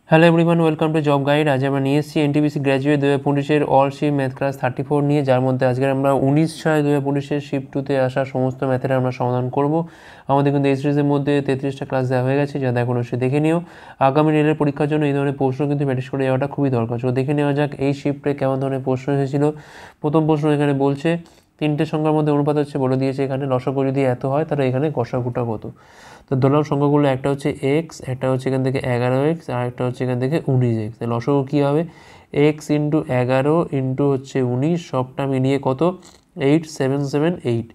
Hello everyone, welcome to job guide. আজ আমরা নিয়ে এসেছি এনটিপিসি গ্র্যাজুয়েট 2025-এর অল শিফট ম্যাথ ক্লাস 34 নিয়ে, যার মধ্যে আজকে আমরা 19/6/2025-এর শিফট 2-তে আসা সমস্ত ম্যাথের আমরা সমাধান করব। আমাদের কিন্তু এই সিরিজের মধ্যে 33টা ক্লাস দেওয়া হয়ে গেছে, যা দেখো সে দেখে নিও। আগামী রেলের পরীক্ষার জন্য এই ধরনের প্রশ্ন কিন্তু প্র্যাকটিস করে যাওয়াটা খুবই দরকার। তো দেখে নেওয়া যাক এই শিফটে কেমন ধরনের প্রশ্ন এসেছিল। প্রথম প্রশ্ন এখানে বলছে তিনটে সংখ্যার মধ্যে অনুপাত হচ্ছে, বলে দিয়েছে এখানে লসাগু যদি এত হয় তাহলে এখানে গসাগুটা কত। তো ধরলাম সংখ্যাগুলো একটা হচ্ছে এক্স, একটা হচ্ছে এখান থেকে 11x, আর একটা হচ্ছে এখান থেকে 19x। তাহলে লসাগু কী হবে? এক্স ইন্টু 11 ইন্টু হচ্ছে 19, সবটা মিলিয়ে কত? 8778।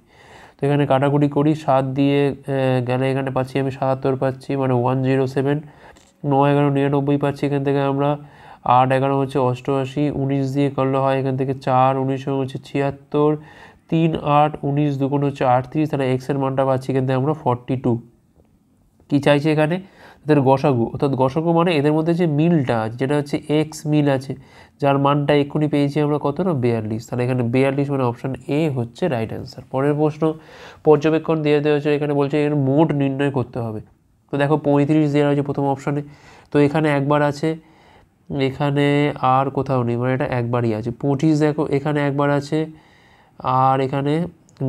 তো এখানে কাটাকুটি করি, 7 দিয়ে গেলে এখানে পাচ্ছি আমি 77 পাচ্ছি, মানে 107। 9 11 99 পাচ্ছি এখান থেকে আমরা। 8 11 হচ্ছে 88, 19 দিয়ে করলে হয় এখান থেকে 4, 19 হচ্ছে 76, 3 8 19 দুগুণ হচ্ছে 38। তাহলে এক্সের মানটা পাচ্ছি এখান থেকে আমরা 42। কী চাইছে এখানে? এদের গসাগু, অর্থাৎ গসাগু মানে এদের মধ্যে যে মিলটা আছে, যেটা হচ্ছে এক্স মিল আছে, যার মানটা এক্ষুনি পেয়েছি আমরা কত না 42। তাহলে এখানে 42 মানে অপশান এ হচ্ছে রাইট অ্যান্সার। পরের প্রশ্ন, পর্যবেক্ষণ দিয়ে দেওয়া হচ্ছে, এখানে বলছে এর মোট নির্ণয় করতে হবে। তো দেখো 35 দেওয়া হয়েছে প্রথম অপশানে, তো এখানে একবার আছে, এখানে আর কোথাও নেই, মানে এটা একবারই আছে। 25 দেখো এখানে একবার আছে, আর এখানে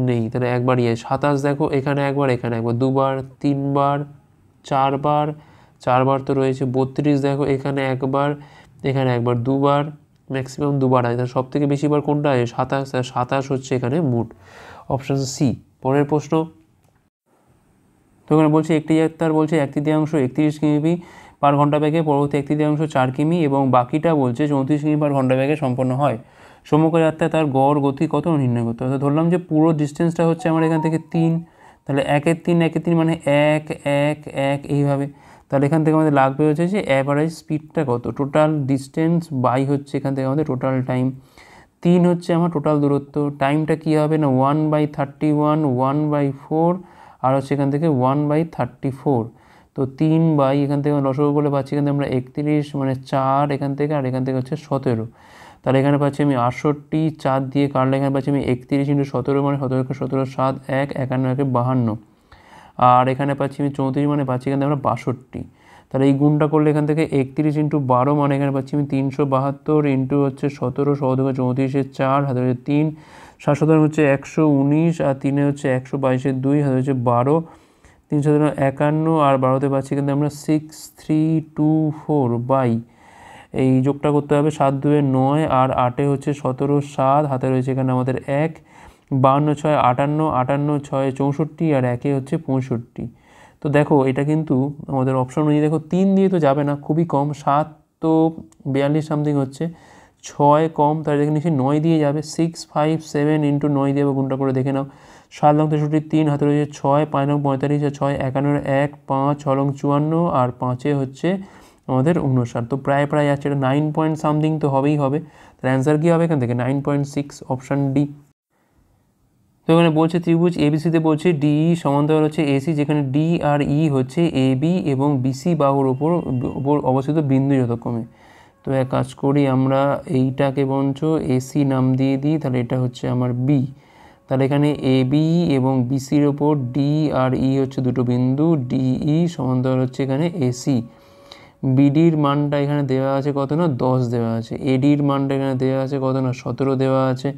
নেই, তাহলে একবারই আছে। 27 দেখো এখানে একবার, এখানে একবার, দুবার, তিনবার, চারবার, চারবার তো রয়েছে। 32 দেখো এখানে একবার, এখানে একবার, দুবার, ম্যাক্সিমাম দুবার আছে। সব থেকে বেশিবার কোনটা আছে? 27। 27 হচ্ছে এখানে মোট, অপশান সি। পরের প্রশ্ন, তো এখানে বলছে একটি যাত্রার বলছে 1/3 31 কিমি পার ঘন্টা বেগে, পরবর্তী 1/3 4 কিমি এবং বাকিটা বলছে 34 কিমি পার ঘন্টা বেগে সম্পন্ন হয়। সম্মুখ যাত্রায় তার গড় গতি কত নির্ণয় করতে হবে। ধরলাম যে পুরো ডিস্টেন্সটা হচ্ছে আমার এখান থেকে 3, তাহলে 1/3 মানে 1 1 1 এইভাবে। তাহলে এখান থেকে আমাদের লাগবে হচ্ছে যে অ্যাভারেজ স্পিডটা কত, টোটাল ডিস্টেন্স বাই হচ্ছে এখান থেকে আমাদের টোটাল টাইম। 3 হচ্ছে আমার টোটাল দূরত্ব, টাইমটা কী হবে না 1/31, 1/4, আর হচ্ছে এখান থেকে 1/34। তো 3 বাই এখান থেকে লসাগু করে পাচ্ছি এখান থেকে আমরা 31, মানে 4 এখান থেকে, আর এখান থেকে হচ্ছে 17। তাহলে এখানে পাচ্ছি আমি 68, 4 দিয়ে কাটলে এখানে পাচ্ছি আমি 31 ইন্টু 17, মানে 17 17 7 1 51 52। আর এখানে পাচ্ছি আমি 34, মানে পাচ্ছি এখান থেকে আমরা 62। তাহলে এই গুণটা করলে এখান থেকে 31 ইন্টু 12, মানে এখানে পাচ্ছি আমি 372 ইন্টু হচ্ছে 17, 17 34 4 হাতে হচ্ছে 3, 7 17 হচ্ছে 119, আর 3 হচ্ছে 122 2 হাতে হচ্ছে 12, 3 17 51, আর 12তে পাচ্ছি কিন্তু আমরা 6324 বাই, এই যোগটা করতে হবে 7 2 9, আর 8 হচ্ছে 17 7 হাতে রয়েছে এখানে আমাদের 1, 52 6 58, 58 6 64, আর 1 হচ্ছে 65। তো দেখো এটা কিন্তু আমাদের অপশন অনুযায়ী দেখো 3 দিয়ে তো যাবে না, খুবই কম। 7 তো 42 সামথিং হচ্ছে, 6 কম, তাহলে দেখে নিচ্ছি 9 দিয়ে যাবে। 6 5 7 ইন্টু 9 দিয়ে গুণটা করে দেখে নাও। 7 লং 63, 3 হাতে রয়েছে 6, 5 লং 45, আর 6 51, 1 5 6 লং 54, আর 5 হচ্ছে আমাদের 59। তো প্রায় প্রায় আছে, এটা 9 পয়েন্ট সামথিং তো হবেই হবে। তাহলে অ্যান্সার কী হবে এখান থেকে? 9.6, অপশান ডি। তো এখানে বলছে ত্রিভুজ এবিসিতে বলছে ডিই সমান্তরাল হচ্ছে এসি, যেখানে ডি আর ই হচ্ছে এবি এবং বিসি বাহুর ওপর অবস্থিত বিন্দু যথাক্রমে। তো এক কাজ করি, আমরা এইটাকে বঞ্চ এসি নাম দিয়ে দিই, তাহলে এটা হচ্ছে আমার বি। তাহলে এখানে এবি এবং বিসির ওপর ডি আর ই হচ্ছে দুটো বিন্দু, ডিই সমান্তরাল হচ্ছে এখানে এসি। বিডির মানটা এখানে দেওয়া আছে কত না 10 দেওয়া আছে, এডির মানটা এখানে দেওয়া আছে কত না 17 দেওয়া আছে।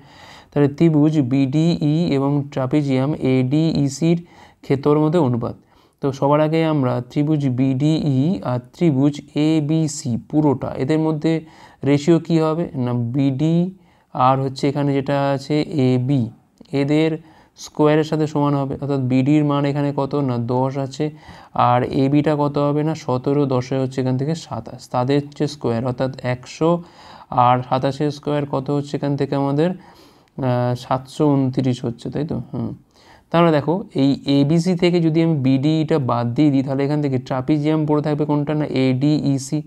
তাহলে ত্রিভুজ বিডিই এবং ট্রাপিজিয়াম এডিইসির ক্ষেত্রের মধ্যে অনুপাত। তো সবার আগে আমরা ত্রিভুজ বিডিই আর ত্রিভুজ এবিসি পুরোটা, এদের মধ্যে রেশিও কী হবে না বিডি আর হচ্ছে এখানে যেটা আছে এবি, এদের স্কোয়ারের সাথে সমান হবে। অর্থাৎ বিডির মান এখানে কত না 10 আছে, আর এবিটা কত হবে না 17, 10 হচ্ছে এখান থেকে 27, তাদের হচ্ছে স্কোয়ার অর্থাৎ 100, আর 27 স্কোয়ার কত হচ্ছে এখান থেকে আমাদের 729 হচ্ছে, তাই তো? তাহলে দেখো এই এবিসি থেকে যদি আমি বিডিটা বাদ দিয়ে দিই, তাহলে এখান থেকে ট্রাপিজিয়াম পড়ে থাকবে কোনটা না এডিইসি,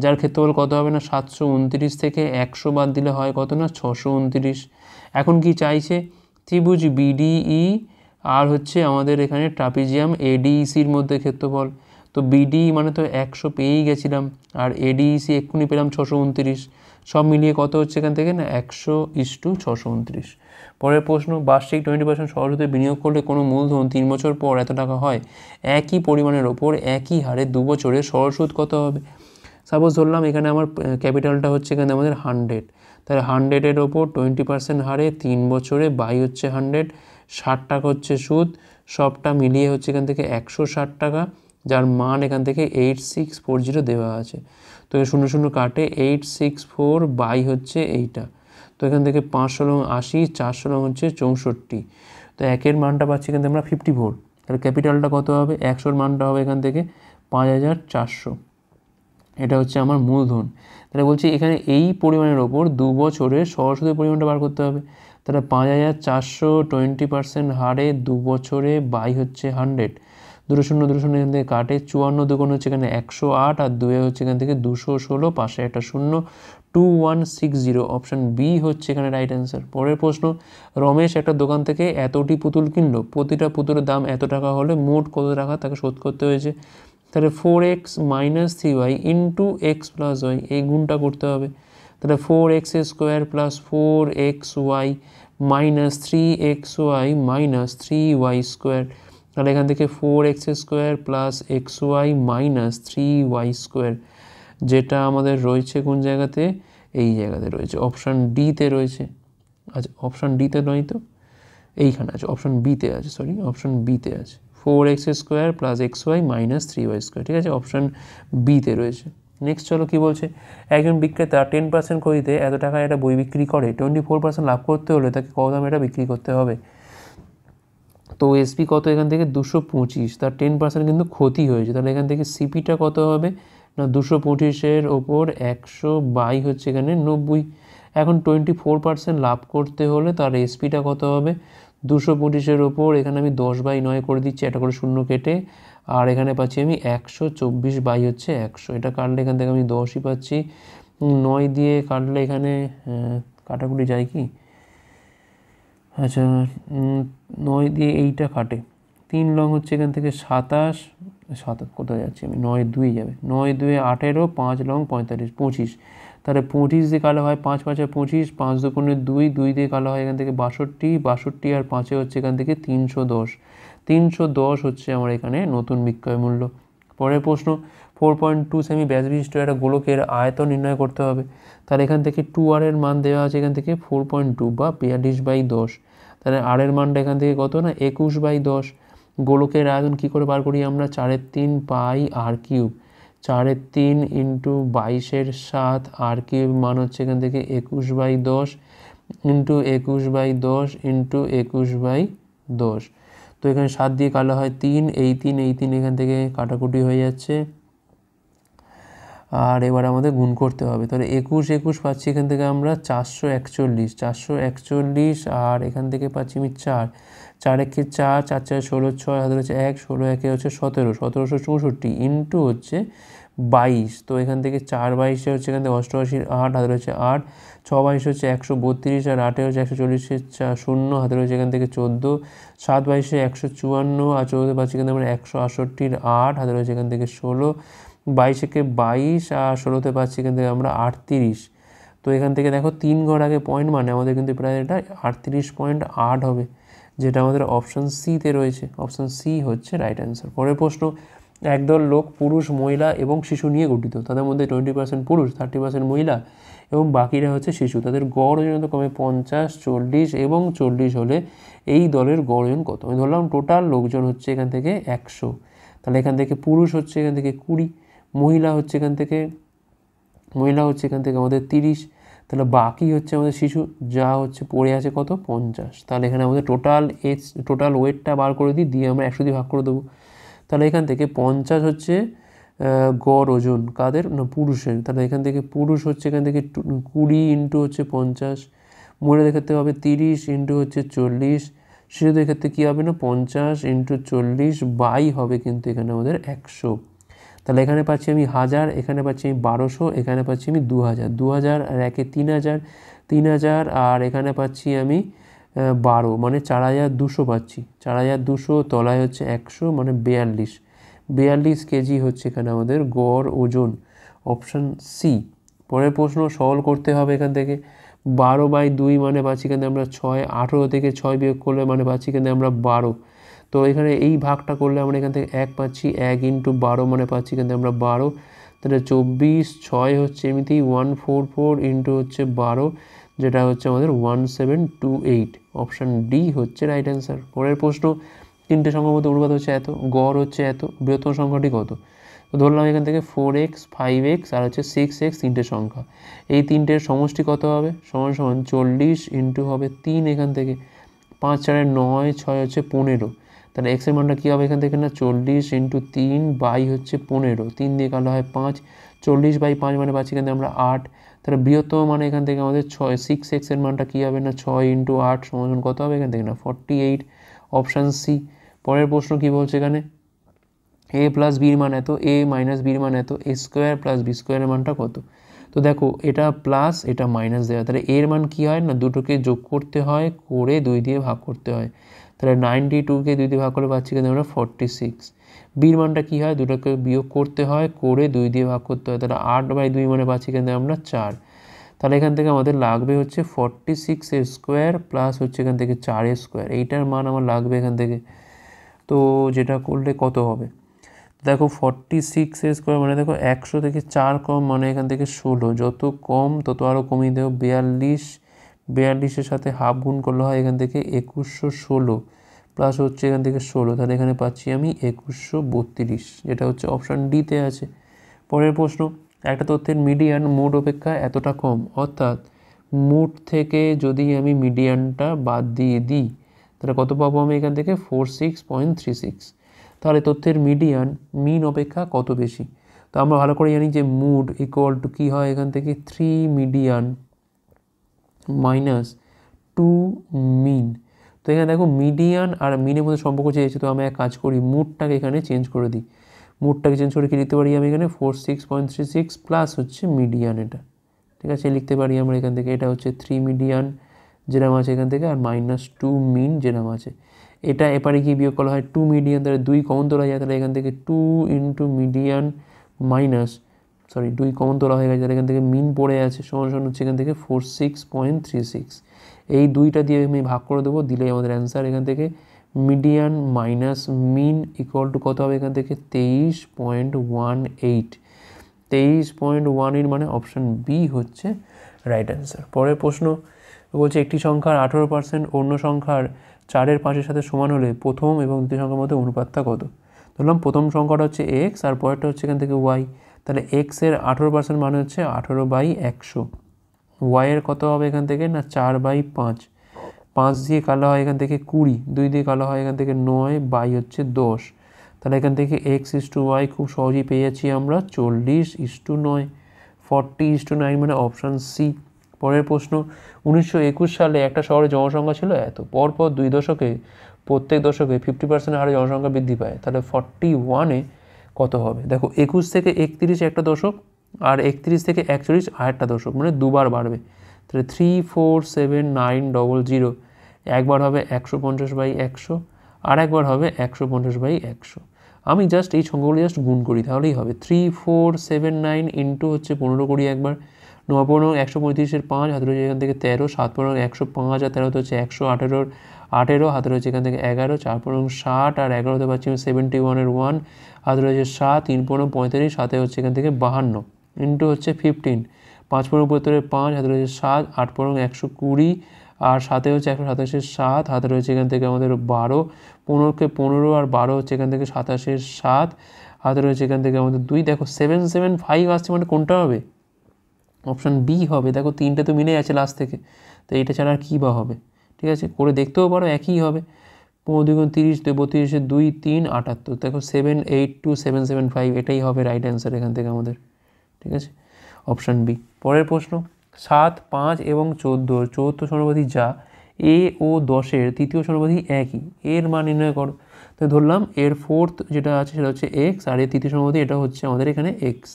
যার ক্ষেত্রফল কত হবে না 729 থেকে 100 বাদ দিলে হয় কত না 629। এখন কি চাইছে? ত্রিভুজ বিডিই আর হচ্ছে আমাদের এখানে ট্রাপিজিয়াম এডিইসির মধ্যে ক্ষেত্রফল। তো বিডি মানে তো 100 পেয়েই গেছিলাম, আর এডিইসি এক্ষুনি পেলাম 629, সব মিলিয়ে কত হচ্ছে এখান থেকে না 100:629। পরের প্রশ্ন, বার্ষিক 20% সহজ সুদে বিনিয়োগ করলে কোনো মূলধন 3 বছর পর এত টাকা হয়, একই পরিমাণের ওপর একই হারে 2 বছরে সরল সুদ কত হবে? সাপোজ ধরলাম এখানে আমার ক্যাপিটালটা হচ্ছে এখানে আমাদের 100, তাহলে 100-এর ওপর 20% হারে 3 বছরে বাই হচ্ছে 100, 60 টাকা হচ্ছে সুদ, সবটা মিলিয়ে হচ্ছে এখান থেকে 160 টাকা, যার মান এখান থেকে 8640 দেওয়া আছে। তো 0 0 কাটে, 864 বাই হচ্ছে এইটা, তো এখান থেকে 500 লং 80, 400 লং হচ্ছে 64, তো একের মানটা পাচ্ছি এখান থেকে আমরা 54। তাহলে ক্যাপিটালটা কত হবে, 100-র মানটা হবে এখান থেকে 5400, এটা হচ্ছে আমার মূলধন। তাহলে বলছি এখানে এই পরিমাণের ওপর 2 বছরের সরাসরি পরিমাণটা বার করতে হবে। তাহলে 5400 20% হারে 2 বছরে বাই হচ্ছে 100, 2 0 2 0 এখান থেকে কাটে, 54 দুগুণ হচ্ছে এখানে 108, আর 2 হচ্ছে এখান থেকে 216, পাশে একটা শূন্য, 2160, অপশান বি হচ্ছে এখানে রাইট অ্যান্সার। পরের প্রশ্ন, রমেশ একটা দোকান থেকে এতটি পুতুল কিনলো, প্রতিটা পুতুলের দাম এত টাকা হলে মোট কত টাকা তাকে শোধ করতে হয়েছে। তাহলে 4x - 3y into x plus Y, এই গুণটা করতে হবে। তাহলে 4x² plus 4xy minus 3xy minus 3y², তাহলে এখান থেকে 4x² plus xy minus 3y², যেটা আমাদের রয়েছে কোন জায়গাতে, এই জায়গাতে রয়েছে, অপশান ডিতে রয়েছে। আচ্ছা, অপশান ডিতে নয় তো, এইখানে আছে, অপশান বিতে আছে, সরি অপশান বিতে আছে, 4x² plus xy minus 3y², ঠিক আছে, অপশান বিতে রয়েছে। নেক্সট চলো কী বলছে, একজন বিক্রেতা 10% খরিদে এত টাকায় একটা বই বিক্রি করে, 24% লাভ করতে হলে তাকে কত দামে এটা বিক্রি করতে হবে। তো এসপি কত এখান থেকে 225, তার 10% কিন্তু ক্ষতি হয়েছে, তাহলে এখান থেকে সিপিটা কত হবে না 225-এর ওপর 100 বাই হচ্ছে এখানে 90। এখন 24% লাভ করতে হলে তার এসপিটা কত হবে, 225-এর ওপর এখানে আমি 10/9 করে দিচ্ছি, একটা করে শূন্য কেটে, আর এখানে পাচ্ছি আমি 124 বাই হচ্ছে 100, এটা কাটলে এখান থেকে আমি 10ই পাচ্ছি, 9 দিয়ে কাটলে এখানে কাটাকুটি যায় কি, আচ্ছা 9 দিয়ে এইটা কাটে, 3 লং হচ্ছে এখান থেকে 27, কোথায় যাচ্ছি আমি, 9 2 যাবে, 9 2 18, 5 লং 45, 25, তাহলে 25 দিয়ে কালো হয় 5 5 25, 5 2 2, 2 দিয়ে কালো হয় এখান থেকে 62, 62 আর 5 হচ্ছে এখান থেকে 310, 310 হচ্ছে আমার এখানে নতুন বিক্রয় মূল্য। পরের প্রশ্ন, 4.2 সেমি ব্যাস বিশিষ্ট একটা গোলকের আয়তন নির্ণয় করতে হবে, তাহলে এখান থেকে 2r এর মান দেওয়া আছে এখান থেকে 4.2 বা 42/10, তাহলে r এর মানটা এখান থেকে কত না 21/10, গোলকের আয়তন কী করে বার করি আমরা, 4/3 পাই r³ 4/3 ইন্টু 22/7 r³ মান হচ্ছে এখান থেকে 21/10 ইন্টু 21/10 ইন্টু 21/10, তো এখানে 7 দিয়ে কালো হয় 3, এই 3 এখান থেকে কাটাকুটি হয়ে যাচ্ছে, আর এবার আমাদের গুণ করতে হবে, তাহলে 21 পাচ্ছি এখান থেকে আমরা 441, আর এখান থেকে পাচ্ছি আমি 4, 4 একে 4, 4 4 16, 6 হাতে হচ্ছে 1, 16 একে হচ্ছে 17, 1764 ইন্টু হচ্ছে 22, তো এখান থেকে 4 22 হচ্ছে এখান থেকে 88, 8 হাতে হচ্ছে 8, 6 22 হচ্ছে 132, আর 8 হচ্ছে 140, 0 হাতে রয়েছে এখান থেকে 14, 7 22 154, আর 14 পাচ্ছি এখান থেকে আমরা 168, 8 হাতে রয়েছে এখান থেকে 16, 22 একে 22, আর 16তে পাচ্ছি এখান থেকে আমরা 38, তো এখান থেকে দেখো 3 ঘর আগে পয়েন্ট মানে আমাদের কিন্তু প্রায় এটা 38.8 হবে, যেটা আমাদের অপশান সিতে রয়েছে, অপশান সি হচ্ছে রাইট অ্যান্সার। পরের প্রশ্ন, একদল লোক পুরুষ, মহিলা এবং শিশু নিয়ে গঠিত, তাদের মধ্যে 20% পুরুষ, 30% মহিলা এবং বাকিরা হচ্ছে শিশু, তাদের গড় ওজন কমে 50, 40 এবং 40 হলে এই দলের গড় ওজন কত। আমি ধরলাম টোটাল লোকজন হচ্ছে এখান থেকে 100, তাহলে এখান থেকে পুরুষ হচ্ছে এখান থেকে 20, মহিলা হচ্ছে এখান থেকে আমাদের 30, তাহলে বাকি হচ্ছে আমাদের শিশু, যা হচ্ছে পড়ে আছে কত 50, তাহলে এখানে আমাদের টোটাল ওয়েটটা বার করে দিয়ে আমরা 100 দিয়ে ভাগ করে দেবো, তাহলে এখান থেকে 50 হচ্ছে গড় ওজন কাদের না পুরুষের, তাহলে এখান থেকে পুরুষ হচ্ছে এখান থেকে 20 ইন্টু হচ্ছে 50, মহিলাদের ক্ষেত্রে হবে 30 ইন্টু হচ্ছে 40, শিশুদের ক্ষেত্রে কী হবে না 50 ইন্টু 40 বাই হবে কিন্তু এখানে আমাদের 100, তাহলে এখানে পাচ্ছি আমি 1000, এখানে পাচ্ছি আমি 1200, এখানে পাচ্ছি আমি 2000, আর একে 3000, আর এখানে পাচ্ছি আমি 12 মানে 4200 পাচ্ছি, 4200 তলায় হচ্ছে 100 মানে 42 কেজি হচ্ছে এখানে আমাদের গড় ওজন, অপশান সি। পরের প্রশ্ন, সরল করতে হবে এখান থেকে 12/2 মানে পাচ্ছি এখানে আমরা 6, 18 থেকে 6 বিয়োগ করলে মানে পাচ্ছি এখানে আমরা 12, তো এখানে এই ভাগটা করলে আমরা এখান থেকে 1 পাচ্ছি, 1 ইন্টু 12 মানে পাচ্ছি এখান থেকে আমরা 12, তাহলে 24 6 হচ্ছে এমনিতে 144 ইন্টু হচ্ছে 12, যেটা হচ্ছে আমাদের 1728। অপশান ডি হচ্ছে রাইট অ্যান্সার। পরের প্রশ্ন, তিনটে সংখ্যার মধ্যে অনুপাত হচ্ছে এত, গড় হচ্ছে এত, বৃহত্তম সংখ্যাটি কত? তো ধরলাম এখান থেকে 4x 5x আর হচ্ছে 6x তিনটে সংখ্যা, এই তিনটের সমষ্টি কত হবে? সমান সমান 40 ইন্টু হবে 3 এখান থেকে, 5 4 9 6 হচ্ছে 15। তাহলে এক্সের মানটা কী হবে এখান থেকে? না 40 ইন্টু 3 বাই হচ্ছে 15, 3 দিয়ে কালো হয় 5, 40 বাই 5 মানে পাচ্ছি এখান থেকে আমরা 8। তাহলে বৃহত্তম মানে এখান থেকে আমাদের 6x এর মানটা কী হবে? না 6 ইন্টু 8 সমান কত হবে এখান থেকে? না 48। Option C. পরের প্রশ্ন কী বলছে এখানে? এ প্লাস বির মান এত, এ মাইনাস বির মান এত, এ স্কোয়ার প্লাস বি স্কোয়ারের মানটা কত? তো দেখো এটা প্লাস এটা মাইনাস দেওয়া, তাহলে এর মান কী হয়? না দুটোকে যোগ করতে হয়, করে 2 দিয়ে ভাগ করতে হয়। তাহলে 92কে 2 দিয়ে ভাগ করে পাচ্ছি কিন্তু আমরা 46। বির মানটা কী হয়? দুটোকে বিয়োগ করতে হয়, করে 2 দিয়ে ভাগ করতে হয়, তাহলে 8/2 মানে পাচ্ছি কিন্তু আমরা 4। তাহলে এখান থেকে আমাদের লাগবে হচ্ছে 46 এর স্কোয়ার প্লাস হচ্ছে এখান থেকে 4 এর স্কোয়ার, এইটার মান আমার লাগবে এখান থেকে। তো যেটা করলে কত হবে? দেখো 46 এর স্কোয়ার মানে দেখো 100 থেকে 4 কম মানে এখান থেকে 16, যত কম তত আরও কমিয়ে দেবো। 42 সাথে হাফ গুণ করলে হয় এখান থেকে 2116 প্লাস হচ্ছে এখান থেকে 16, তাহলে এখানে পাচ্ছি আমি 2132, যেটা হচ্ছে অপশান ডিতে আছে। পরের প্রশ্ন, একটা তথ্যের মিডিয়ান মোট অপেক্ষা এতটা কম, অর্থাৎ মোট থেকে যদি আমি মিডিয়ানটা বাদ দিয়ে দিই তাহলে কত পাবো আমি এখান থেকে? 46.36। তাহলে তথ্যের মিডিয়ান মিন অপেক্ষা কত বেশি? তো আমরা ভালো করে জানি যে মুড ইকুয়াল টু কী হয় এখান থেকে? 3 মিডিয়ান মাইনাস 2 মিন। তো এখানে দেখো মিডিয়ান আর মিনের মধ্যে সম্পর্ক চেয়েছে, তো আমি এক কাজ করি, মুডটাকে এখানে চেঞ্জ করে দিই। মুডটাকে চেঞ্জ করে কি লিখতে পারি আমি এখানে? 46.36 প্লাস হচ্ছে মিডিয়ান, এটা ঠিক আছে লিখতে পারি আমরা এখান থেকে। এটা হচ্ছে 3 মিডিয়ান যেরকম আছে এখান থেকে, আর মাইনাস 2 মিন যেরকম আছে। এটা এপারে গিয়ে বিয়োগ করা হয় 2 মিডিয়ান, তাহলে 2 কমন তোলা যায়, তাহলে এখান থেকে 2 ইন্টু মিডিয়ান মাইনাস 2 কমন তোলা হয়ে গেছে, তাহলে এখান থেকে মিন পড়ে আছে, সমান হচ্ছে এখান থেকে 46.36। এই দুইটা দিয়ে আমি ভাগ করে দেবো, দিলে আমাদের অ্যান্সার এখান থেকে median minus mean equal to কত হবে এখান থেকে? 23.18। 23.18 মানে অপশান বি হচ্ছে রাইট অ্যান্সার। পরের প্রশ্ন বলছে, একটি সংখ্যার 18% অন্য সংখ্যার 4/5 সাথে সমান হলে প্রথম এবং দ্বিতীয় সংখ্যার মধ্যে অনুপাতটা কত? ধরলাম প্রথম সংখ্যাটা হচ্ছে এক্স আর পরেরটা হচ্ছে এখান থেকে ওয়াই, তাহলে এক্সের 18% মানে হচ্ছে 18/100, ওয়াইয়ের কত হবে এখান থেকে? না 4/5, 5 দিয়ে কালো হয় এখান থেকে 20, 2 দিয়ে কালো হয় এখান থেকে 9 বাই হচ্ছে 10, তাহলে এখান থেকে x/y খুব সহজেই পেয়ে যাচ্ছি আমরা 40/9, 40/9 মানে অপশান সি। পরের প্রশ্ন, 1921 সালে একটা শহরের জনসংখ্যা ছিল এত, পরপর 2 দশকে প্রত্যেক দশকে 50% হারে জনসংখ্যা বৃদ্ধি পায়, তাহলে 41-এ কত হবে? দেখো 21 থেকে 31 একটা দশক, আর 31 থেকে 41 আরেকটা দশক, মানে দুবার বাড়বে। তাহলে 347,900, একবার হবে 150/100, আর একবার হবে 150/100। আমি জাস্ট এই সংখ্যাগুলো জাস্ট গুণ করি তাহলেই হবে। 3479 ইন্টু হচ্ছে 15 করি একবার, 9 135-এর 5 হাতে রয়েছে এখান থেকে 13, 7 105 আর 13 হচ্ছে 118 হাতে রয়েছে এখান থেকে 11, 4 60 আর 11 পাচ্ছি আমি 71-এর 1 হাতে রয়েছে 7, 3 35 হাতে হচ্ছে এখান থেকে 52 ইন্টু হচ্ছে 15, 5 75-এর 5 হাতে রয়েছে 7, 8 120 আর সাথে হচ্ছে 127-এর 7 হাতে রয়েছে এখান থেকে আমাদের 12, 15কে 15 আর 12 হচ্ছে এখান থেকে 27-এর 7 হাতে রয়েছে এখান থেকে আমাদের 2। দেখো 775 আসছে মানে কোনটা হবে? অপশান বি হবে। দেখো 3টে তো মিলে আছে লাস্ট থেকে, তো এইটা ছাড়া আর কী বা হবে? ঠিক আছে, করে দেখতেও পারো, একই হবে। 15 × 30, 32, 2 3 78, দেখো 782,775 এটাই হবে রাইট অ্যান্সার এখান থেকে আমাদের। ঠিক আছে, অপশান বি। পরের প্রশ্ন, 7, 5 এবং 14 চতুর্থ সমানুপাতিক যা এ ও 10-এর তৃতীয় সমানুপাতিক একই, এর মান নির্ণয় করো। তো ধরলাম এর ফোর্থ যেটা আছে সেটা হচ্ছে এক্স, আর এর তৃতীয় সমানুপাতিক এটা হচ্ছে আমাদের এখানে এক্স।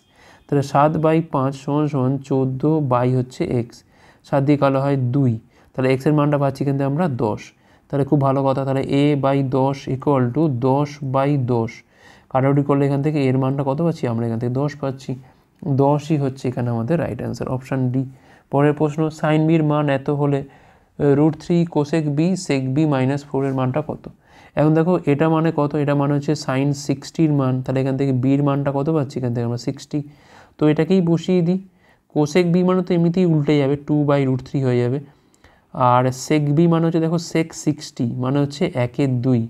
তাহলে 7/5 = 14 হচ্ছে এক্স, 7 দিয়ে কালো হয় 2, তাহলে এক্সের মানটা পাচ্ছি কিন্তু আমরা 10। তাহলে খুব ভালো কথা, তাহলে a/10 = 10/10, কাটাকুটি করলে এখান থেকে এর মানটা কত পাচ্ছি আমরা? এখান থেকে 10 পাচ্ছি। 10ই হচ্ছে এখানে আমাদের রাইট অ্যান্সার, অপশান ডি। পরের প্রশ্ন, সাইন বির মান এত হলে √3 কোসেক বি সেক বি -4 এর মানটা কত? এখন দেখো এটা মানে কত? এটা মানে হচ্ছে সাইন 60-র মান, তাহলে এখান থেকে বির মানটা কত পাচ্ছি? এখান থেকে আমরা 60। তো এটাকেই বসিয়ে দিই। কোসেক বি মানে তো এমনিতেই উল্টে যাবে, 2/√3 হয়ে যাবে। আর সেক বি মানে হচ্ছে দেখো সেক 60 মানে হচ্ছে 1/2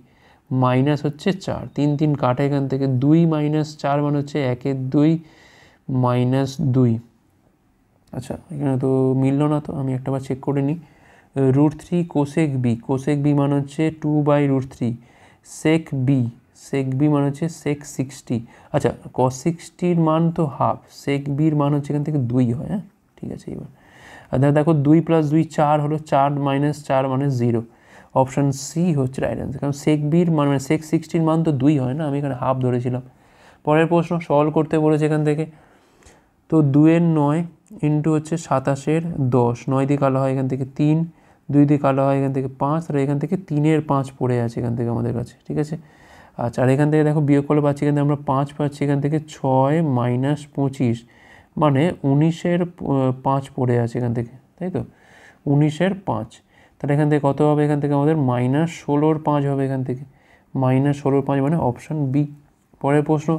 মাইনাস হচ্ছে 4, 3 3 কাটা এখান থেকে, 2 - 4 মানে হচ্ছে 1/2 -2। আচ্ছা এখানে তো মিললো না, তো আমি একটাবার চেক করে নিই। √3 কোসেক বি মানে হচ্ছে 2/√3, সেক বি মানে হচ্ছে সেক 60। আচ্ছা cos 60-র মান তো হাফ, সেক বির মান হচ্ছে এখান থেকে 2 হয়। হ্যাঁ ঠিক আছে। এবার দেখো 2 + 2 4 হলো, 4 - 4 মানে 0। অপশান সি হচ্ছে রাইট অ্যান্সার, কারণ সেক বির মান মানে সেক 60-র মান তো 2 হয় না, আমি এখানে হাফ ধরেছিলাম। পরের প্রশ্ন সলভ করতে বলেছে এখান থেকে। তো 2/9 ইন্টু হচ্ছে 27-এর 10, 9 দিয়ে কালো হয় এখান থেকে 3, 2 দিয়ে কালো হয় এখান থেকে 5, আর এখান থেকে 3-এর 5 পড়ে আছে এখান থেকে আমাদের কাছে, ঠিক আছে। আচ্ছা আর এখান থেকে দেখো বিয়োগ করলে পাচ্ছি এখান থেকে আমরা 5 পাচ্ছি এখান থেকে, 6 - 25 মানে 19-এর 5 পড়ে আছে এখান থেকে, তাই তো 19-এর 5। তাহলে এখান থেকে কত হবে, এখান থেকে আমাদের -16-র 5 হবে এখান থেকে, -16-র 5 মানে অপশান বি। পরের প্রশ্ন,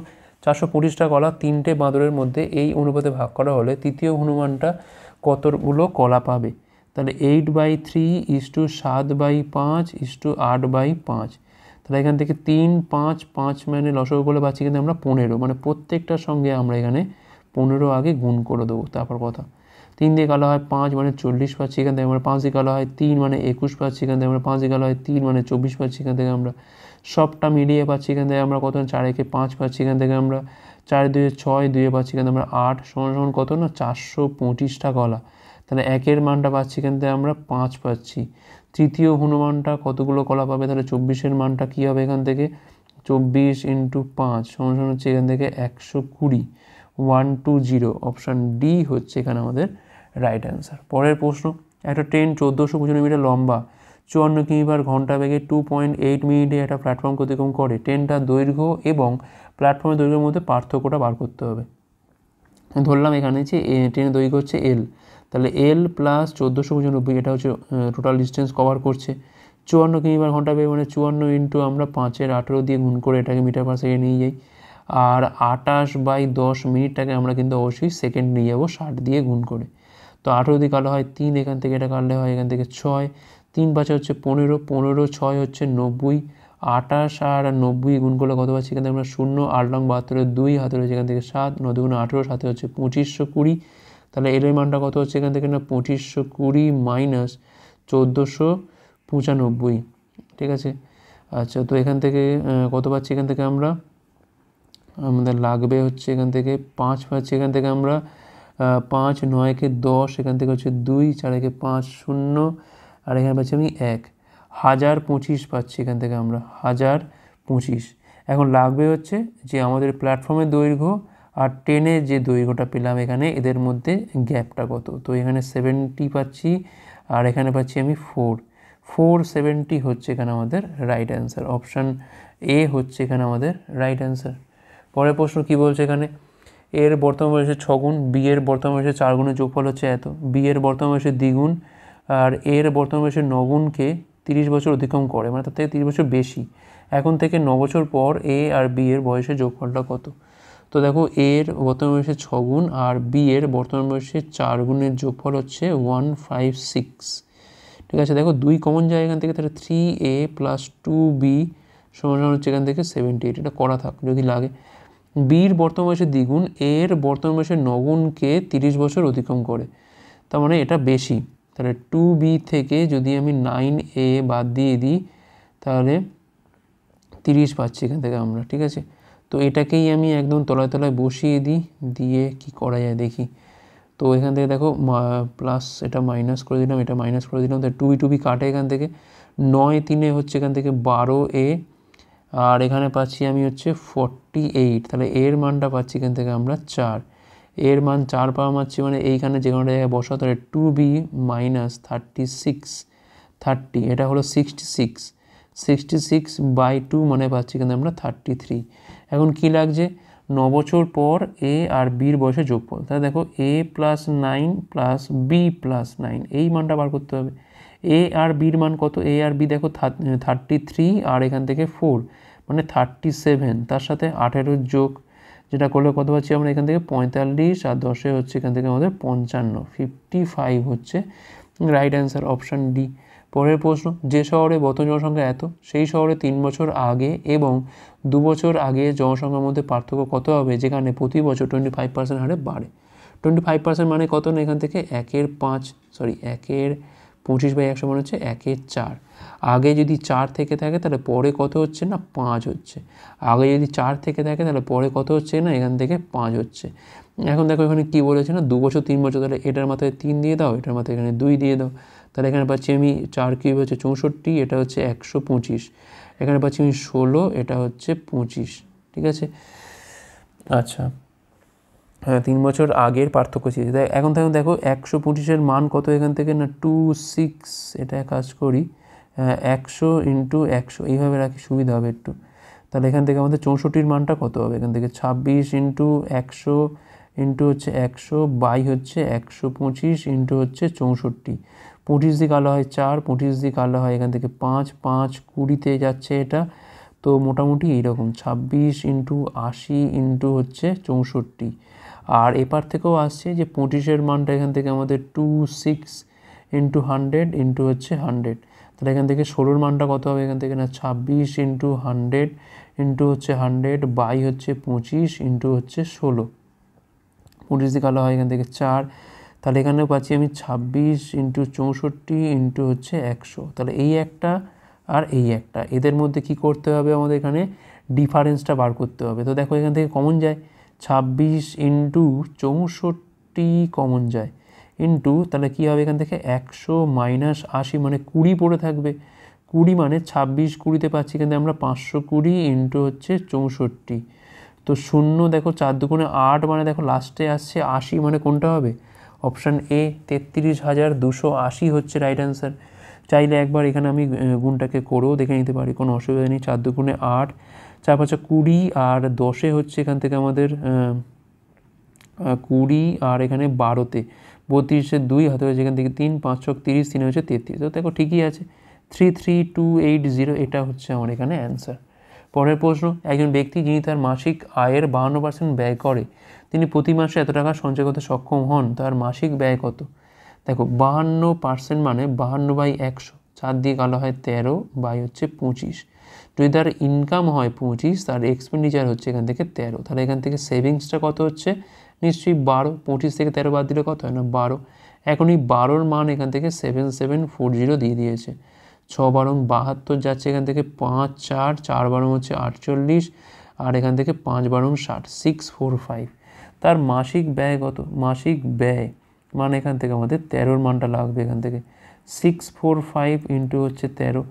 425টা কলা 3টে বাঁদরের মধ্যে এই অনুপাতে ভাগ করা হলে তৃতীয় হনুমানটা কতগুলো কলা পাবে? তাহলে 8/3 = 7/5 = 8/5। তাহলে এখান থেকে 3 5 5 মানে লসাগু করলে পাচ্ছি কিন্তু আমরা 15, মানে প্রত্যেকটার সঙ্গে আমরা এখানে 15 আগে গুণ করে দেবো, তারপর কথা। 3 দিয়ে কালো হয় 5 মানে 40 পাচ্ছি এখান থেকে আমরা, 5 দিয়ে কালো হয় 3 মানে 21 পাচ্ছি এখান থেকে আমরা, 5 দিয়ে কালো হয় 3 মানে 24 পাচ্ছি এখান থেকে আমরা। সবটা মিলিয়ে পাচ্ছি এখান থেকে আমরা কত, 4 একে 5 পাচ্ছি এখান থেকে আমরা, 4 2 6, 2 পাচ্ছি এখান থেকে আমরা 8, সমান কত না 425টা কলা। তাহলে একের মানটা পাচ্ছি এখান থেকে আমরা 5 পাচ্ছি। তৃতীয় হনুমানটা কতগুলো কলা পাবে? তাহলে 24-এর মানটা কী হবে এখান থেকে, 24 × 5 সমান হচ্ছে এখান থেকে 120, 120। অপশান ডি হচ্ছে এখানে আমাদের রাইট অ্যান্সার। পরের প্রশ্ন, একটা ট্রেন 1495 মিটার লম্বা 54 কিমি/ঘন্টা বেগে 2.8 মিনিটে একটা প্ল্যাটফর্ম অতিক্রম করে। ট্রেনটার দৈর্ঘ্য এবং প্ল্যাটফর্মের দৈর্ঘ্যের মধ্যে পার্থক্যটা বার করতে হবে। ধরলাম এখানে যে ট্রেনের দৈর্ঘ্য হচ্ছে এল, তাহলে এল প্লাস 1495 এটা হচ্ছে টোটাল ডিস্টেন্স কভার করছে। 54 কিমি/ঘন্টা বেগে মানে 54 ইন্টু আমরা 5-এর 18 দিয়ে গুণ করে এটাকে মিটার/সেকেন্ড নিয়ে যাই। আর 28/10 মিনিটটাকে আমরা কিন্তু অবশ্যই সেকেন্ড নিয়ে যাবো 60 দিয়ে গুণ করে। তো 18 দিয়ে কালো হয় 3, এখান থেকে এটা কাটলে হয় এখান থেকে 6, 3 5 হচ্ছে 15, 15 6 হচ্ছে 90, 28 আর 90 গুণ করলে কত পাচ্ছি এখান থেকে আমরা 0, 8 লং 72, 2 হাতে রয়েছে এখান থেকে 7, 9 2 18, সাথে হচ্ছে 2520। তাহলে এর মানটা কত হচ্ছে এখান থেকে না 2520 মাইনাস 1495, ঠিক আছে। আচ্ছা তো এখান থেকে কত পাচ্ছি এখান থেকে আমরা, আমাদের লাগবে হচ্ছে এখান থেকে 5 পাচ্ছি এখান থেকে আমরা, 5 9 একে 10 এখান থেকে হচ্ছে 2, 4 একে 5 0, আর এখানে পাচ্ছি আমি 1, 1025 পাচ্ছি এখান থেকে আমরা, 1025। এখন লাগবে হচ্ছে যে আমাদের প্ল্যাটফর্মের দৈর্ঘ্য আর ট্রেনের যে দৈর্ঘ্যটা পেলাম এখানে, এদের মধ্যে গ্যাপটা কত। তো এখানে 70 পাচ্ছি আর এখানে পাচ্ছি আমি 470 হচ্ছে এখানে আমাদের রাইট অ্যান্সার। অপশান এ হচ্ছে এখানে আমাদের রাইট অ্যান্সার। পরের প্রশ্ন কী বলছে এখানে, এর বর্তমান বয়সের 6 গুণ, বি এর বর্তমান বয়সের 4 গুণের যোগফল হচ্ছে এত। বি এর বর্তমান বয়সের দ্বিগুণ আর এর বর্তমান বয়সের 9 গুণকে 30 বছর অতিক্রম করে, মানে তার থেকে 30 বছর বেশি। এখন থেকে 9 বছর পর এ আর বি এর বয়সের যোগফলটা কত? তো দেখো এর বর্তমান বয়সের 6 গুণ আর বি এর বর্তমান বয়সের 4 গুণের যোগফল হচ্ছে 156, ঠিক আছে। দেখো 2 কমন যায় এখান থেকে, তাহলে 3a + 2b সমান হচ্ছে এখান থেকে 78, এটা করা থাক যদি লাগে। বির বর্তমান বয়সের দ্বিগুণ এর বর্তমান বয়সের 9 গুণকে 30 বছর অতিক্রম করে, তার মানে এটা বেশি। তাহলে 2b থেকে যদি আমি 9a বাদ দিয়ে দিই তাহলে 30 পাচ্ছি এখান থেকে আমরা, ঠিক আছে। তো এটাকেই আমি একদম তলায় তলায় বসিয়ে দিই, দিয়ে কি করা যায় দেখি। তো এখান থেকে দেখো প্লাস এটা মাইনাস করে দিলাম, এটা মাইনাস করে দিলাম, তাহলে 2b কাটে এখান থেকে, 9 3 হচ্ছে এখান থেকে 12a, আর এখানে পাচ্ছি আমি হচ্ছে 48, তাহলে এর মানটা পাচ্ছি এখান থেকে আমরা 4। এর মান 4 পাওয়া মারছি মানে এইখানে যে কোনো জায়গায় বসা, তাহলে 2b - 36 30, এটা হলো 66, 66/2 মানে পাচ্ছি কিন্তু আমরা 33। এখন কি লাগছে, 9 বছর পর এ আর বির বয়সের যোগফল। তাহলে দেখো a + 9 + b + 9, এই মানটা বার করতে হবে। এ আর বির মান কত, এ আর বি দেখো 33 আর এখান থেকে 4 মানে 37, তার সাথে 18 যোগ যেটা করলে কত পাচ্ছি আমরা এখান থেকে 45 আর 10 হচ্ছে এখান থেকে আমাদের 55, 55 হচ্ছে রাইট অ্যান্সার অপশান ডি। পরের প্রশ্ন, যে শহরে বর্তমান জনসংখ্যা এত সেই শহরে 3 বছর আগে এবং 2 বছর আগে জনসংখ্যার মধ্যে পার্থক্য কত হবে যেখানে প্রতি বছর 25% হারে বাড়ে। 25% মানে কত না এখান থেকে 1/25/100 মানে হচ্ছে 1/4। আগে যদি 4 থেকে থাকে তাহলে পরে কত হচ্ছে না 5 হচ্ছে। আগে যদি 4 থেকে থাকে তাহলে পরে কত হচ্ছে না এখান থেকে 5 হচ্ছে। এখন দেখো এখানে কী বলেছে না 2 বছর 3 বছর, তাহলে এটার মাথায় 3 দিয়ে দাও, এটার মাথায় এখানে 2 দিয়ে দাও, তাহলে এখানে পাচ্ছি আমি 4 কিউব হচ্ছে 64, এটা হচ্ছে 125, এখানে পাচ্ছি আমি 16, এটা হচ্ছে 25, ঠিক আছে। আচ্ছা হ্যাঁ 3 বছর আগের পার্থক্য ছিল। এখন দেখো 125-এর মান কত এখান থেকে না 26, এটা কাজ করি 100 × 100 এইভাবে রাখি সুবিধা হবে একটু। তাহলে এখান থেকে আমাদের 64-র মানটা কত হবে এখান থেকে 26 × 100 ইন্টু হচ্ছে 100 বাই হচ্ছে 125 ইন্টু হচ্ছে 64, 25 দিয়ে কালো হয় 4, 25 দিয়ে কালো হয় এখান থেকে 5, 5 20-তে যাচ্ছে এটা, তো মোটামুটি এইরকম 26 × 80 ইন্টু হচ্ছে 64। আর এপার থেকেও আসছে যে 25-এর মানটা এখান থেকে আমাদের 26 × 100 ইন্টু হচ্ছে 100, তাহলে এখান থেকে 16-র মানটা কত হবে এখান থেকে না 26 × 100 ইন্টু হচ্ছে 100 বাই হচ্ছে 25 ইন্টু হচ্ছে 16, 25 দিয়ে কালো হয় এখান থেকে 4, তাহলে এখানেও পাচ্ছি আমি 26 × 64 ইন্টু হচ্ছে 100, তাহলে এই একটা আর এই একটা এদের মধ্যে কি করতে হবে আমাদের এখানে ডিফারেন্সটা বার করতে হবে। তো দেখো এখান থেকে কমন যায় 26 × 64 কমন যায় ইন্টু তাহলে কী হবে এখান থেকে 100 - 80 মানে 20 পড়ে থাকবে, 20 মানে 26 20-তে পাচ্ছি কিন্তু আমরা 520 ইন্টু হচ্ছে 64, তো 0 দেখো 4 দুগুণে 8 মানে দেখো লাস্টে আসছে 80 মানে কোনটা হবে অপশান এ 33,280 হচ্ছে রাইট অ্যান্সার। চাইলে একবার এখানে আমি গুণটাকে করেও দেখে নিতে পারি, কোনো অসুবিধা নেই। 4 দুগুণে 8, 4 5 20 আর 10-এ হচ্ছে এখান থেকে আমাদের 20 আর এখানে 12-তে 32-এ 2 হাতে হচ্ছে এখান থেকে 3, 5 6 30, 3 হচ্ছে 33, তো দেখো ঠিকই আছে 33280 এটা হচ্ছে আমার এখানে অ্যান্সার। পরের প্রশ্ন, একজন ব্যক্তি যিনি তার মাসিক আয়ের 52% ব্যয় করে তিনি প্রতি মাসে এত টাকা সঞ্চয় করতে সক্ষম হন, তার মাসিক ব্যয় কত? দেখো 52% মানে 52/100, 4 দিয়ে কালো হয় 13 বাই হচ্ছে 25, যদি তার ইনকাম হয় 25 তার এক্সপেন্ডিচার হচ্ছে এখান থেকে 13, তাহলে এখান থেকে সেভিংসটা কত হচ্ছে নিশ্চয়ই 12, 25 থেকে 13 বাদ দিলে কত হয় না 12, এখন এই 12-র মান এখান থেকে 7740 দিয়ে দিয়েছে, 6 × 72 যাচ্ছে এখান থেকে 5 4, 4 × হচ্ছে 48 আর এখান থেকে 5 × 60 645, তার মাসিক ব্যয় কত? মাসিক ব্যয় মানে এখান থেকে আমাদের 13-র মানটা লাগবে এখান থেকে 645 ইন্টু হচ্ছে 13,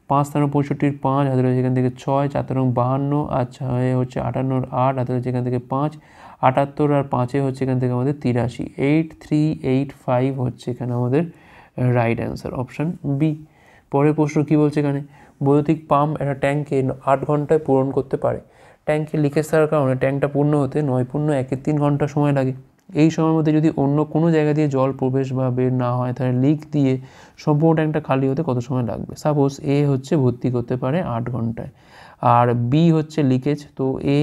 5 × 65 5 হাতে রয়েছে এখান থেকে 6, 4 × 52 আর 6 হচ্ছে 58 8 হাতে রয়েছে এখান থেকে 5, 78 আর 5-এ হচ্ছে এখান থেকে আমাদের 83, 8385 হচ্ছে এখানে আমাদের রাইট অ্যান্সার অপশান বি। পরের প্রশ্ন কী বলছে এখানে, বৈদ্যুতিক পাম্প একটা ট্যাঙ্কে 8 ঘন্টায় পূরণ করতে পারে, ট্যাঙ্কে লিকেজ থাকার কারণে ট্যাঙ্কটা পূর্ণ হতে 9 × 1 ঘন্টা সময় লাগে, এই সময়ের মধ্যে যদি অন্য কোনো জায়গা দিয়ে জল প্রবেশ বা বের না হয় তাহলে লিক দিয়ে সম্পূর্ণ ট্যাঙ্কটা খালি হতে কত সময় লাগবে? সাপোজ এ হচ্ছে ভর্তি করতে পারে 8 ঘন্টায় আর বি হচ্ছে লিকেজ, তো এ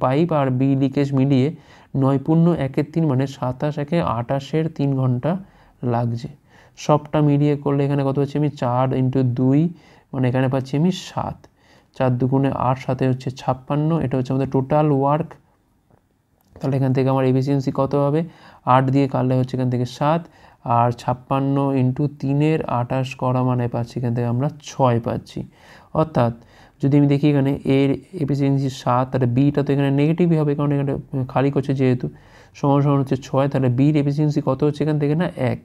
পাইপ আর বি লিকেজ মিলিয়ে 9 × 1 মানে 27 × 1 28-এর 3 ঘন্টা লাগছে, সবটা মিলিয়ে করলে এখানে কত পাচ্ছি আমি 4 × 2 মানে এখানে পাচ্ছি আমি 7, 4 দুগুণে 8 7 হচ্ছে 56, এটা হচ্ছে আমাদের টোটাল ওয়ার্ক, তাহলে এখান থেকে আমার এফিসিয়েন্সি কত হবে 8 দিয়ে কাটলে হচ্ছে এখান থেকে 7 আর 56 × 3-এর 28 করা মানে পাচ্ছি এখান থেকে আমরা 6 পাচ্ছি, অর্থাৎ যদি আমি দেখি এখানে এর এফিসিয়েন্সি 7 তাহলে বিটা তো এখানে নেগেটিভই হবে কারণ এখানে খালি করছে যেহেতু, সমান হচ্ছে 6, তাহলে বির এফিসিয়েন্সি কত হচ্ছে এখান থেকে না 1।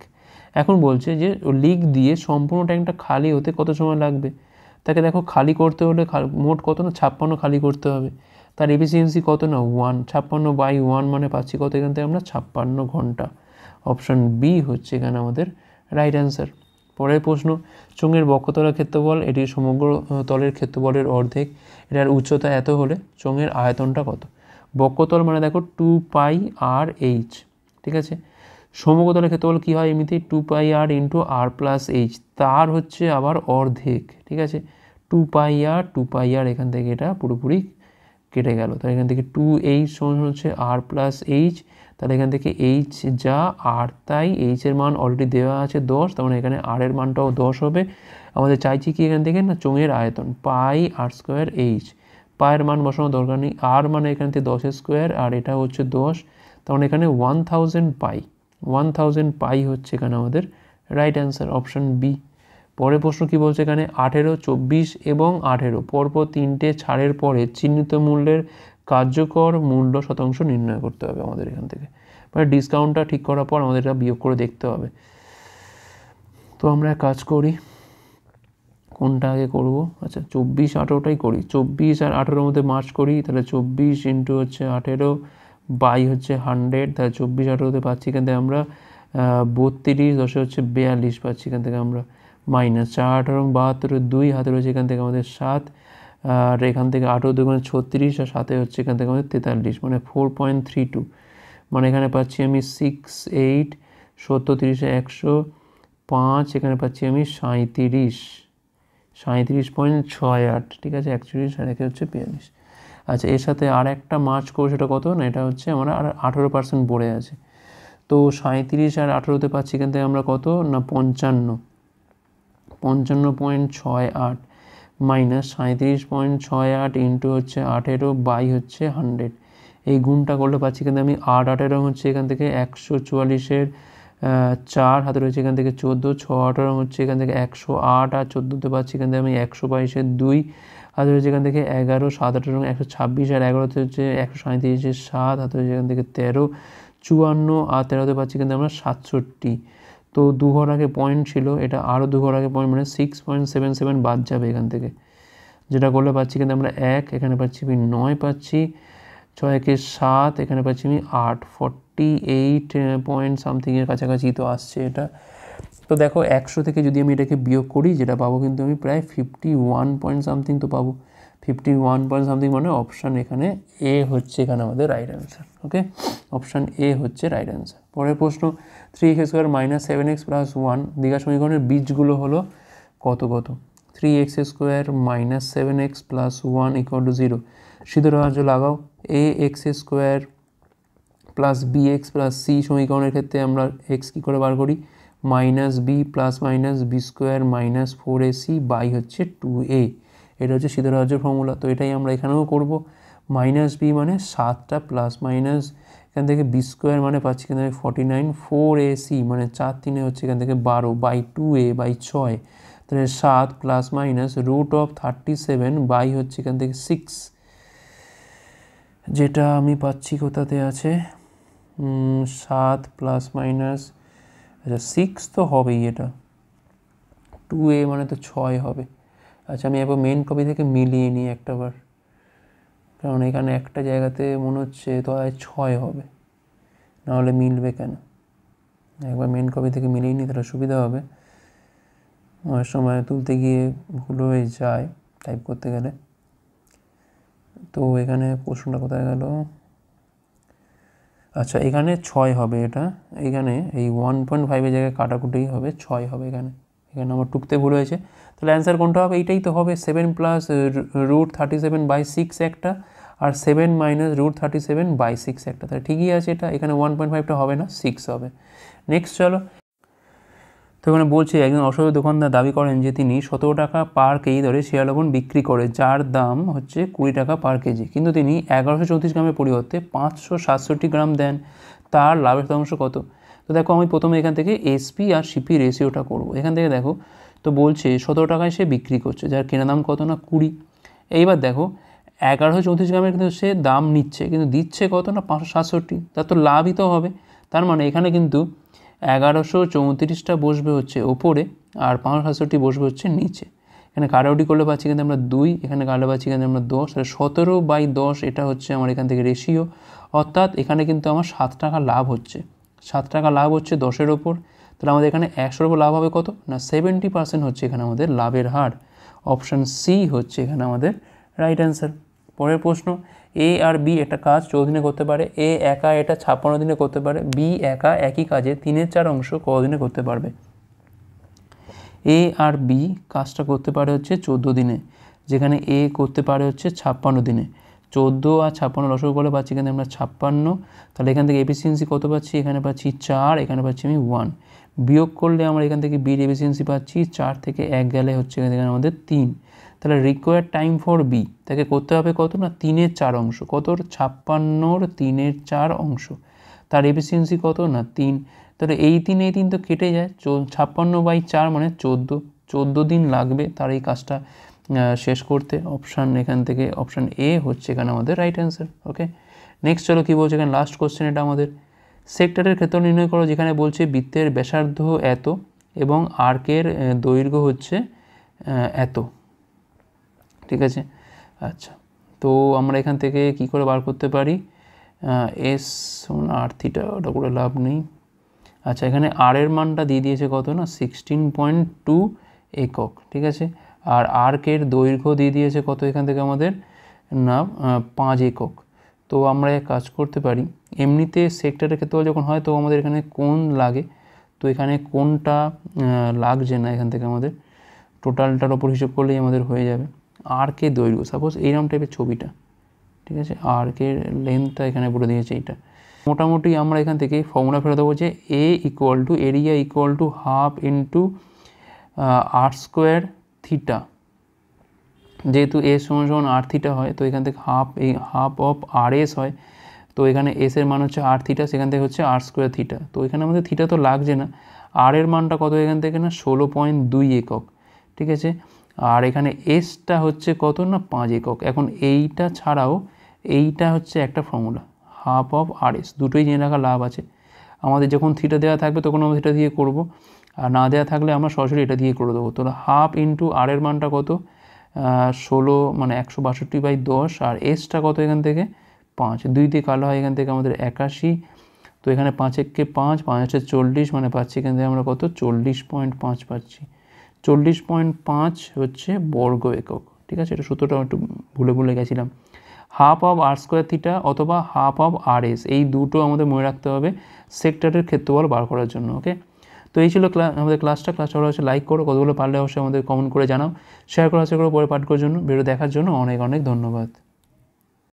এখন বলছে যে লিক দিয়ে সম্পূর্ণ ট্যাঙ্কটা খালি হতে কত সময় লাগবে, তাকে দেখো খালি করতে হলে মোট কত না 56 খালি করতে হবে, তার এফিসিয়েন্সি কত না 1, 56/1 মানে পাচ্ছি কত এখান থেকে আমরা 56 ঘন্টা, অপশান বি হচ্ছে এখানে আমাদের রাইট অ্যান্সার। পরের প্রশ্ন, চোঙের বক্ষতলের ক্ষেত্রফল এটি সমগ্র তলের ক্ষেত্রফলের অর্ধেক, এটার উচ্চতা এত হলে চোঙের আয়তনটা কত? বক্ষতল মানে দেখো 2πr/h, ঠিক আছে, সমগ্রতলের ক্ষেত্রফল কী হয় এমনিতেই 2πr × r+h, তার হচ্ছে আবার অর্ধেক, ঠিক আছে 2πr এখান থেকে এটা পুরোপুরি কেটে গেল। তাহলে এখান থেকে 2h সমান হচ্ছে r প্লাস এইচ, তাহলে এখান থেকে এইচ যা আর তাই এইচের মান অলরেডি দেওয়া আছে 10, তার মানে এখানে আর এর মানটাও 10 হবে। আমাদের চাইছি কি এখান থেকে না চোঙের আয়তন পাই আর স্কোয়ার এইচ, পায়ের মান বসানো দরকার নেই, আর মানে এখান থেকে 10 স্কোয়ার আর এটা হচ্ছে 10, তখন এখানে 1000 পাই, 1000 পাই হচ্ছে এখানে আমাদের রাইট অ্যান্সার অপশান বি। পরের প্রশ্ন কি বলছে এখানে 18, 24 এবং 18 পরপর তিনটে ছাড়ের পরে চিহ্নিত মূল্যের কার্যকর মূল্য শতাংশ নির্ণয় করতে হবে আমাদের এখান থেকে, মানে ডিসকাউন্টটা ঠিক করার পর আমাদের এটা বিয়োগ করে দেখতে হবে। তো আমরা এক কাজ করি, কোনটা আগে করবো, আচ্ছা 24 18টাই করি, 24 আর 18-র মধ্যে মার্চ করি, তাহলে 24 ইন্টু হচ্ছে 18 বাই হচ্ছে 100, তাহলে 24 18-তে পাচ্ছি এখান থেকে আমরা 32, 10 হচ্ছে 42 পাচ্ছি এখান থেকে আমরা, মাইনাস 4 18 72 2 হাতে রয়েছে এখান থেকে আমাদের 7, আর এখান থেকে 18 2 36 আর 7 হচ্ছে এখান থেকে আমাদের 43, মানে 4.32, মানে এখানে পাচ্ছি আমি 6 8 70 30 105, এখানে পাচ্ছি আমি 37.68, ঠিক আছে 41 আর একে হচ্ছে 42। আচ্ছা এর সাথে আর একটা মার্চ করবো, সেটা কত না এটা হচ্ছে আমার আর 18% পড়ে আছে, তো 37 আর 18-তে পাচ্ছি এখান থেকে আমরা কত না 55.68 মাইনাস 37.68 ইন্টু হচ্ছে 18 বাই হচ্ছে 100, এই গুণটা করলে পাচ্ছি কিন্তু আমি 8 18 হচ্ছে এখান থেকে 144-এর 4 হাতে রয়েছে এখান থেকে 14, 6 18 হচ্ছে এখান থেকে 108 আর 14-তে পাচ্ছি এখান থেকে আমি 122-এর 2 হাতে রয়েছে এখান থেকে 11, 7 18 126 আর 11-তে হচ্ছে 137-এর 7 হাতে রয়েছে এখান থেকে 13, 54 আর 13-তে পাচ্ছি কিন্তু আমরা 67, তো 2 ঘর আগে পয়েন্ট ছিল, এটা আরও 2 ঘর আগে পয়েন্ট, মানে 6.77 বাদ যাবে এখান থেকে, যেটা করলে পাচ্ছি কিন্তু আমরা 1, এখানে পাচ্ছি আমি 9 পাচ্ছি, 6 একে 7, এখানে পাচ্ছি আমি 8, 48 পয়েন্ট সামথিংয়ের কাছাকাছি তো আসছে এটা। তো দেখো 100 থেকে যদি আমি এটাকে বিয়োগ করি যেটা পাবো কিন্তু আমি প্রায় 51 পয়েন্ট সামথিং তো পাবো, 51 পয়েন্ট সামথিং, মানে অপশান এখানে এ হচ্ছে এখানে আমাদের right answer. Okay, option A হচ্ছে রাইট অ্যান্সার। পরের প্রশ্ন 3x² - 7x + 1 দ্বিঘাত সমীকরণের বীজগুলো হলো কত কত, 3x² - 7x + 1 = 0, সিদ্ধরাজ্য লাগাও, ax² + bx + c সমীকরণের ক্ষেত্রে আমরা x কী করে বার করি, -b ± b² - 4ac বাই হচ্ছে 2a, এটা হচ্ছে সিদ্ধরাজ্যের ফর্মুলা। তো এটাই আমরা এখানেও করব, -b মানে 7টা প্লাস মাইনাস এখান থেকে b² মানে পাচ্ছি এখান থেকে 49, 4ac মানে 4 3 হচ্ছে এখান থেকে 12 বাই 2a বাই 6, তাহলে 7 প্লাস মাইনাস √37 বাই হচ্ছে এখান থেকে 6, যেটা আমি পাচ্ছি কোথাতে আছে 7 প্লাস মাইনাস, আচ্ছা 6 তো হবেই, এটা 2a মানে তো 6 হবে। আচ্ছা আমি একবার মেন কপি থেকে মিলিয়ে নিই একটাবার, কারণ এখানে একটা জায়গাতে মনে হচ্ছে তো 6 হবে, নাহলে মিলবে কেন, একবার মেন কপি থেকে মিলিয়ে নিই তাহলে সুবিধা হবে, অনেক সময় তুলতে গিয়ে ভুল হয়ে যায় টাইপ করতে গেলে। তো এখানে প্রশ্নটা কোথায় গেল, আচ্ছা এখানে 6 হবে, এটা এখানে এই 1.5-এর জায়গায় কাটাকুটি হবে, 6 হবে এখানে, এখানে আমার টুকতে ভুল হয়েছে, তাহলে অ্যান্সার কোনটা হবে, এইটাই তো হবে, 7 প্লাস √37/6 একটা, আর 7 মাইনাস √37/6 একটা, তাহলে ঠিকই আছে এটা, এখানে 1.5টা হবে না, 6 হবে। নেক্সট চলো, তো এখানে বলছে একজন অসহায় দোকানদার দাবি করেন যে তিনি 17 টাকা পার কেজি দরে শিরা লবণ বিক্রি করে, যার দাম হচ্ছে 20 টাকা পার কেজি, কিন্তু তিনি 1134 গ্রামের পরিবর্তে 567 গ্রাম দেন, তার লাভের শতাংশ কত। তো দেখো আমি প্রথমে এখান থেকে এসপি আর সিপি রেশিওটা করব, এখান থেকে দেখো তো বলছে 17 টাকায় সে বিক্রি করছে, যার কেনা দাম কত না 20, এইবার দেখো 1134 গ্রামের কিন্তু সে দাম নিচ্ছে, কিন্তু দিচ্ছে কত না 567, তার তো লাভই তো হবে, তার মানে এখানে কিন্তু 1134টা বসবে হচ্ছে ওপরে আর 567 বসবে হচ্ছে নিচে, এখানে কাটাকুটি করলে পাচ্ছি কিন্তু আমরা 2, এখানে কাটলে পাচ্ছি কিন্তু আমরা 10, তাহলে 17/10 এটা হচ্ছে আমার এখান থেকে রেশিও, অর্থাৎ এখানে কিন্তু আমার 7 টাকা লাভ হচ্ছে, 7 টাকা লাভ হচ্ছে 10-এর ওপর, তাহলে আমাদের এখানে 100-এর ওপর লাভ হবে কত না 70% হচ্ছে এখানে আমাদের লাভের হার, অপশান সি হচ্ছে এখানে আমাদের রাইট অ্যান্সার। পরের প্রশ্ন, এ আর বি একটা কাজ 14 দিনে করতে পারে, এ একা এটা 56 দিনে করতে পারে, বি একা একই কাজে 3/4 অংশ কতদিনে করতে পারবে। এ আর বি কাজটা করতে পারে হচ্ছে 14 দিনে, যেখানে এ করতে পারে হচ্ছে 56 দিনে, 14 আর 56 লসগু করলে পাচ্ছি এখানে আমরা 56। তাহলে এখান থেকে এফিসিয়েন্সি কত পাচ্ছি, এখানে পাচ্ছি 4, এখানে পাচ্ছি আমি 1। বিয়োগ করলে আমরা এখান থেকে বির এফিসিয়েন্সি পাচ্ছি 4 থেকে 1 গেলে হচ্ছে এখানে আমাদের 3। তাহলে রিকোয়ার্ড টাইম ফর বি তাকে করতে হবে কত না 3-এর 4 অংশ, কত 56-র 3-এর 4 অংশ। তার এফিসিয়েন্সি কত না 3। তাহলে এই 3 তো কেটে যায়, 56/4 মানে 14 দিন লাগবে তার এই কাজটা শেষ করতে। অপশান এখান থেকে অপশান এ হচ্ছে এখানে আমাদের রাইট অ্যান্সার। ওকে, নেক্সট চলো কী বলছে এখানে লাস্ট কোশ্চেন এটা আমাদের। সেক্টরের ক্ষেত্র নির্ণয় করো, যেখানে বলছে বৃত্তের ব্যাসার্ধ এত এবং আর্কের দৈর্ঘ্য হচ্ছে এত। ঠিক আছে, আচ্ছা তো আমরা এখান থেকে কি করে বার করতে পারি, এস আর থিটা, ওটা করে লাভ নেই। আচ্ছা, এখানে আর এর মানটা দিয়ে দিয়েছে কত না 16.2 একক। ঠিক আছে, আর আর্কের দৈর্ঘ্য দিয়ে দিয়েছে কত এখান থেকে আমাদের না 5 একক। তো আমরা এক কাজ করতে পারি, এমনিতে সেক্টরের ক্ষেত্রে যখন হয় তো আমাদের এখানে কোণ লাগে, তো এখানে কোণটা লাগছে না, এখান থেকে আমাদের টোটালটার ওপর হিসেব করলেই আমাদের হয়ে যাবে। আর্কের দৈর্ঘ্য সাপোজ এইরকম টাইপের ছবিটা, ঠিক আছে, আর্কের লেন্থটা এখানে বলে দিয়েছে এইটা। মোটামুটি আমরা এখান থেকে ফর্মুলা ফেরত দেবো যে area equal to half into R square theta. যেহেতু এস সমান আর থিটা হয়, তো এখান থেকে হাফ অফ আর এস হয়, তো এখানে এস এর মান হচ্ছে আর থিটা, সেখান থেকে হচ্ছে আর স্কোয়ার থিটা। তো এখানে আমাদের থিটা তো লাগছে না, আর এর মানটা কত এখান থেকে না 16.2 একক। ঠিক আছে, আর এখানে এসটা হচ্ছে কত না 5 একক। এখন এইটা ছাড়াও এইটা হচ্ছে একটা formula, half of R S, দুটোই জেনে রাখা লাভ আছে। আমাদের যখন থিটা দেওয়া থাকবে তখন আমরা থিটা দিয়ে করব, আর না দেওয়া থাকলে আমরা সরাসরি এটা দিয়ে করে দেবো। তো হাফ ইন্টু আর এর মানটা কত 16 মানে 162/10, আর এসটা কত এখান থেকে 5, 2 দিয়ে কালো হয় এখান থেকে আমাদের 81। তো এখানে 5 একে 5, 5 হচ্ছে 40, মানে পাচ্ছি এখান থেকে আমরা কত 40.5 পাচ্ছি। 40.5 হচ্ছে বর্গ একক। ঠিক আছে, এটা সূত্রটা একটু ভুলে গেছিলাম। Half of R square theta অথবা হাফ অফ আর এস, এই দুটো আমাদের মনে রাখতে হবে সেক্টরের ক্ষেত্রফল বার করার জন্য। ওকে, তো এই ছিল আমাদের ক্লাসটা ভালো হচ্ছে লাইক করো, কতগুলো পারলে অবশ্যই আমাদের কমেন্ট করে জানাও, শেয়ার করা পরে পাঠ করার জন্য, ভিডিও দেখার জন্য অনেক অনেক ধন্যবাদ।